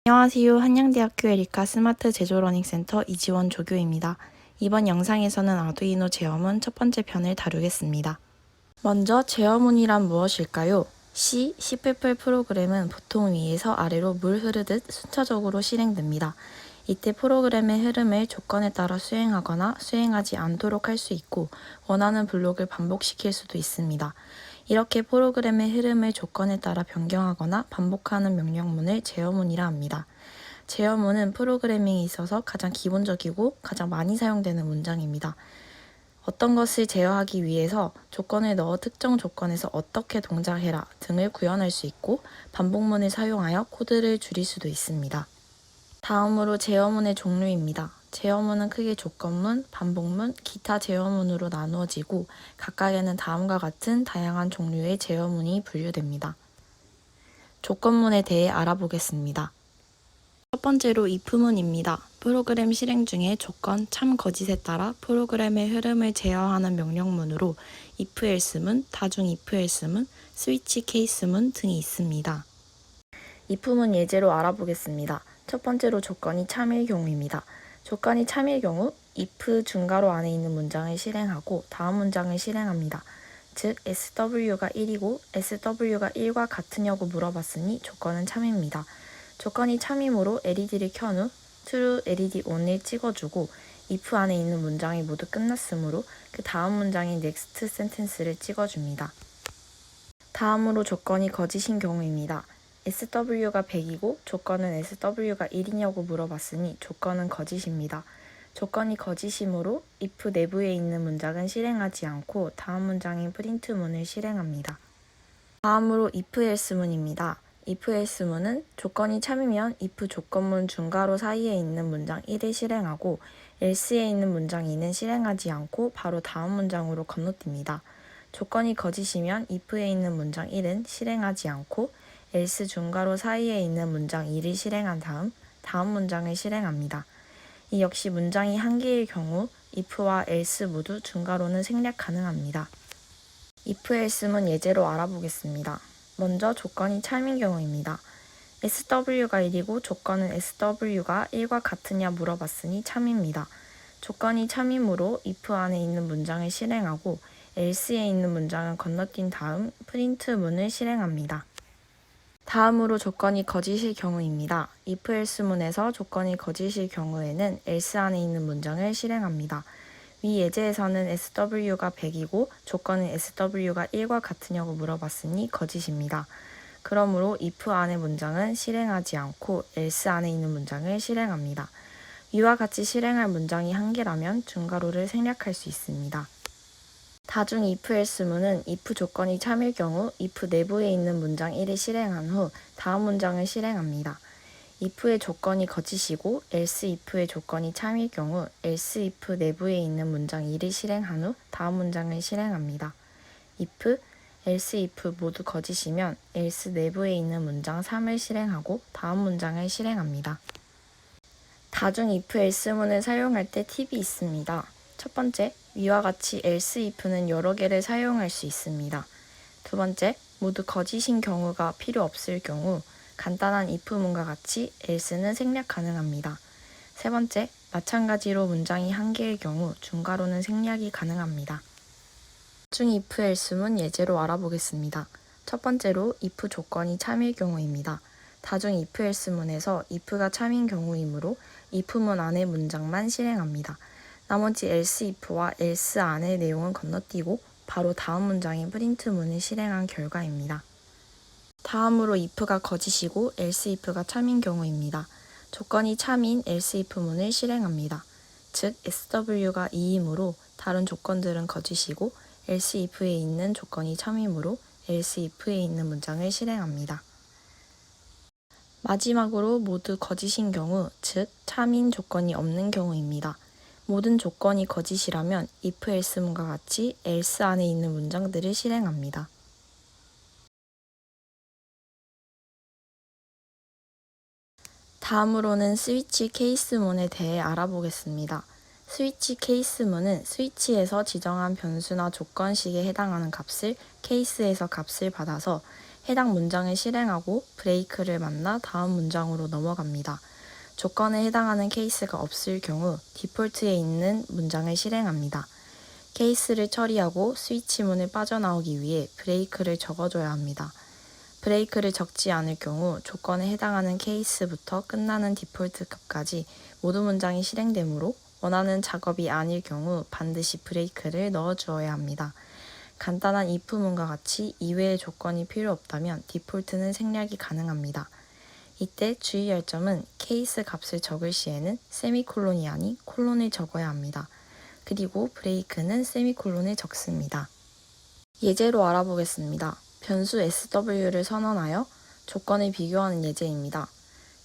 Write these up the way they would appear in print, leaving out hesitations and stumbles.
안녕하세요. 한양대학교 에리카 스마트 제조러닝센터 이지원 조교입니다. 이번 영상에서는 아두이노 제어문 첫 번째 편을 다루겠습니다. 먼저 제어문이란 무엇일까요? C 프로그램은 보통 위에서 아래로 물 흐르듯 순차적으로 실행됩니다. 이때 프로그램의 흐름을 조건에 따라 수행하거나 수행하지 않도록 할 수 있고 원하는 블록을 반복시킬 수도 있습니다. 이렇게 프로그램의 흐름을 조건에 따라 변경하거나 반복하는 명령문을 제어문이라 합니다. 제어문은 프로그래밍에 있어서 가장 기본적이고 가장 많이 사용되는 문장입니다. 어떤 것을 제어하기 위해서 조건을 넣어 특정 조건에서 어떻게 동작해라 등을 구현할 수 있고 반복문을 사용하여 코드를 줄일 수도 있습니다. 다음으로 제어문의 종류입니다. 제어문은 크게 조건문, 반복문, 기타 제어문으로 나누어지고 각각에는 다음과 같은 다양한 종류의 제어문이 분류됩니다. 조건문에 대해 알아보겠습니다. 첫 번째로 if문입니다. 프로그램 실행 중에 조건, 참, 거짓에 따라 프로그램의 흐름을 제어하는 명령문으로 if else문, 다중 if else문, 스위치 케이스문 등이 있습니다. if문 예제로 알아보겠습니다. 첫 번째로 조건이 참일 경우입니다. 조건이 참일 경우 if 중괄호 안에 있는 문장을 실행하고 다음 문장을 실행합니다. 즉 SW가 1이고 SW가 1과 같으냐고 물어봤으니 조건은 참입니다. 조건이 참이므로 LED를 켠 후 true LED on을 찍어주고 if 안에 있는 문장이 모두 끝났으므로 그 다음 문장인 next sentence를 찍어줍니다. 다음으로 조건이 거짓인 경우입니다. SW가 100이고 조건은 SW가 1이냐고 물어봤으니 조건은 거짓입니다. 조건이 거짓이므로 if 내부에 있는 문장은 실행하지 않고 다음 문장인 print문을 실행합니다. 다음으로 if else문입니다. if else문은 조건이 참이면 if 조건문 중괄호 사이에 있는 문장 1을 실행하고 else에 있는 문장 2는 실행하지 않고 바로 다음 문장으로 건너뜁니다. 조건이 거짓이면 if에 있는 문장 1은 실행하지 않고 else 중괄호 사이에 있는 문장 2를 실행한 다음 문장을 실행합니다. 이 역시 문장이 한 개일 경우 if와 else 모두 중괄호는 생략 가능합니다. if else문 예제로 알아보겠습니다. 먼저 조건이 참인 경우입니다. SW가 1이고 조건은 SW가 1과 같으냐 물어봤으니 참입니다. 조건이 참이므로 if 안에 있는 문장을 실행하고 else에 있는 문장은 건너뛴 다음 print문을 실행합니다. 다음으로 조건이 거짓일 경우입니다. if else문에서 조건이 거짓일 경우에는 else 안에 있는 문장을 실행합니다. 위 예제에서는 SW가 100이고 조건은 SW가 1과 같으냐고 물어봤으니 거짓입니다. 그러므로 if 안의 문장은 실행하지 않고 else 안에 있는 문장을 실행합니다. 위와 같이 실행할 문장이 한 개라면 중괄호를 생략할 수 있습니다. 다중 if else문은 if 조건이 참일 경우 if 내부에 있는 문장 1을 실행한 후 다음 문장을 실행합니다. if의 조건이 거짓이고 else if의 조건이 참일 경우 else if 내부에 있는 문장 2를 실행한 후 다음 문장을 실행합니다. if, else if 모두 거짓이면 else 내부에 있는 문장 3을 실행하고 다음 문장을 실행합니다. 다중 if else문을 사용할 때 팁이 있습니다. 첫 번째, 위와 같이 else if는 여러 개를 사용할 수 있습니다. 두 번째, 모두 거짓인 경우가 필요 없을 경우 간단한 if문과 같이 else는 생략 가능합니다. 세 번째, 마찬가지로 문장이 한 개일 경우 중괄호는 생략이 가능합니다. 다중 if else문 예제로 알아보겠습니다. 첫 번째로 if 조건이 참일 경우입니다. 다중 if else문에서 if가 참인 경우이므로 if문 안의 문장만 실행합니다. 나머지 else if와 else 안의 내용은 건너뛰고 바로 다음 문장인 print문을 실행한 결과입니다. 다음으로 if가 거짓이고 else if가 참인 경우입니다. 조건이 참인 else if문을 실행합니다. 즉 SW가 2이므로 다른 조건들은 거짓이고 else if에 있는 조건이 참이므로 else if에 있는 문장을 실행합니다. 마지막으로 모두 거짓인 경우, 즉 참인 조건이 없는 경우입니다. 모든 조건이 거짓이라면 if else문과 같이 else 안에 있는 문장들을 실행합니다. 다음으로는 스위치 케이스문에 대해 알아보겠습니다. 스위치 케이스문은 스위치에서 지정한 변수나 조건식에 해당하는 값을 케이스에서 값을 받아서 해당 문장을 실행하고 브레이크를 만나 다음 문장으로 넘어갑니다. 조건에 해당하는 케이스가 없을 경우 디폴트에 있는 문장을 실행합니다. 케이스를 처리하고 스위치문을 빠져나오기 위해 브레이크를 적어줘야 합니다. 브레이크를 적지 않을 경우 조건에 해당하는 케이스부터 끝나는 디폴트 값까지 모든 문장이 실행되므로 원하는 작업이 아닐 경우 반드시 브레이크를 넣어주어야 합니다. 간단한 if문과 같이 이외의 조건이 필요 없다면 디폴트는 생략이 가능합니다. 이때 주의할 점은 케이스 값을 적을 시에는 세미콜론이 아닌 콜론을 적어야 합니다. 그리고 브레이크는 세미콜론을 적습니다. 예제로 알아보겠습니다. 변수 sw를 선언하여 조건을 비교하는 예제입니다.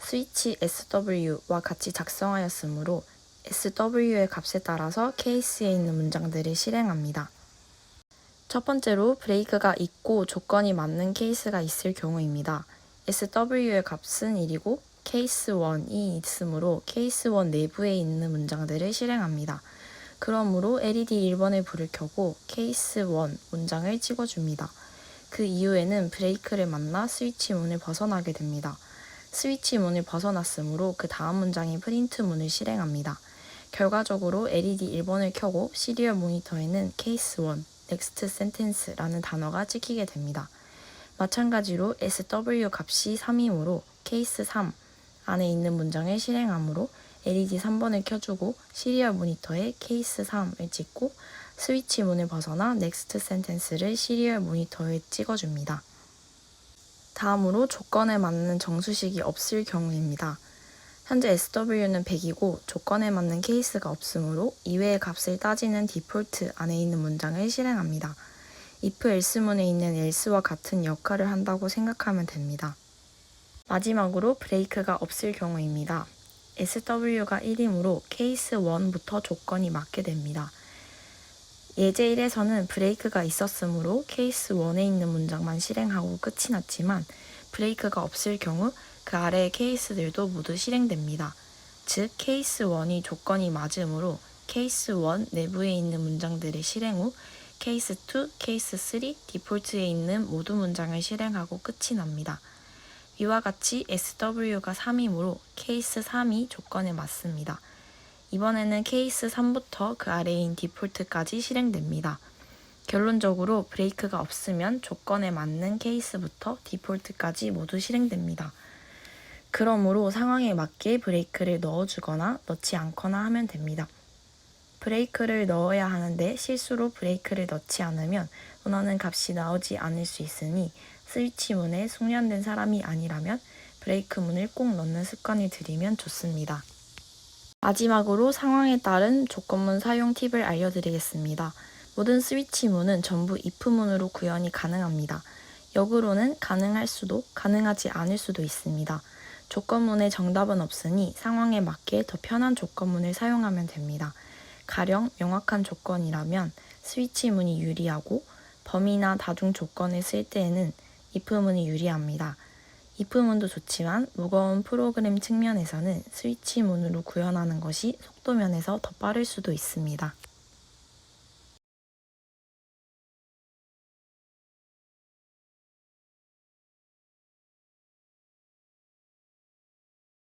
스위치 sw와 같이 작성하였으므로 sw의 값에 따라서 케이스에 있는 문장들을 실행합니다. 첫 번째로 브레이크가 있고 조건이 맞는 케이스가 있을 경우입니다. sw의 값은 1이고 케이스 1이 있으므로 케이스 1 내부에 있는 문장들을 실행합니다. 그러므로 LED 1번을 불을 켜고 케이스 1 문장을 찍어줍니다. 그 이후에는 브레이크를 만나 스위치 문을 벗어나게 됩니다. 스위치 문을 벗어났으므로 그 다음 문장인 프린트 문을 실행합니다. 결과적으로 LED 1번을 켜고 시리얼 모니터에는 케이스 1, 넥스트 센텐스라는 단어가 찍히게 됩니다. 마찬가지로 SW 값이 3이므로 케이스 3 안에 있는 문장을 실행하므로 LED 3번을 켜주고 시리얼 모니터에 케이스 3을 찍고 스위치 문을 벗어나 넥스트 센텐스를 시리얼 모니터에 찍어줍니다. 다음으로 조건에 맞는 정수식이 없을 경우입니다. 현재 SW는 100이고 조건에 맞는 케이스가 없으므로 이외의 값을 따지는 디폴트 안에 있는 문장을 실행합니다. if else문에 있는 else와 같은 역할을 한다고 생각하면 됩니다. 마지막으로 브레이크가 없을 경우입니다. SW가 1이므로 케이스 1부터 조건이 맞게 됩니다. 예제 1에서는 브레이크가 있었으므로 케이스 1에 있는 문장만 실행하고 끝이 났지만 브레이크가 없을 경우 그 아래의 케이스들도 모두 실행됩니다. 즉 케이스 1이 조건이 맞으므로 케이스 1 내부에 있는 문장들을 실행 후 케이스 2, 케이스 3, 디폴트에 있는 모든 문장을 실행하고 끝이 납니다. 위와 같이 SW가 3이므로 케이스 3이 조건에 맞습니다. 이번에는 케이스 3부터 그 아래인 디폴트까지 실행됩니다. 결론적으로 브레이크가 없으면 조건에 맞는 케이스부터 디폴트까지 모두 실행됩니다. 그러므로 상황에 맞게 브레이크를 넣어주거나 넣지 않거나 하면 됩니다. 브레이크를 넣어야 하는데 실수로 브레이크를 넣지 않으면 원하는 값이 나오지 않을 수 있으니 스위치 문에 숙련된 사람이 아니라면 브레이크 문을 꼭 넣는 습관을 들이면 좋습니다. 마지막으로 상황에 따른 조건문 사용 팁을 알려드리겠습니다. 모든 스위치 문은 전부 if 문으로 구현이 가능합니다. 역으로는 가능할 수도 가능하지 않을 수도 있습니다. 조건문에 정답은 없으니 상황에 맞게 더 편한 조건문을 사용하면 됩니다. 가령 명확한 조건이라면 스위치 문이 유리하고 범위나 다중 조건을 쓸 때에는 if 문이 유리합니다. if 문도 좋지만 무거운 프로그램 측면에서는 스위치 문으로 구현하는 것이 속도 면에서 더 빠를 수도 있습니다.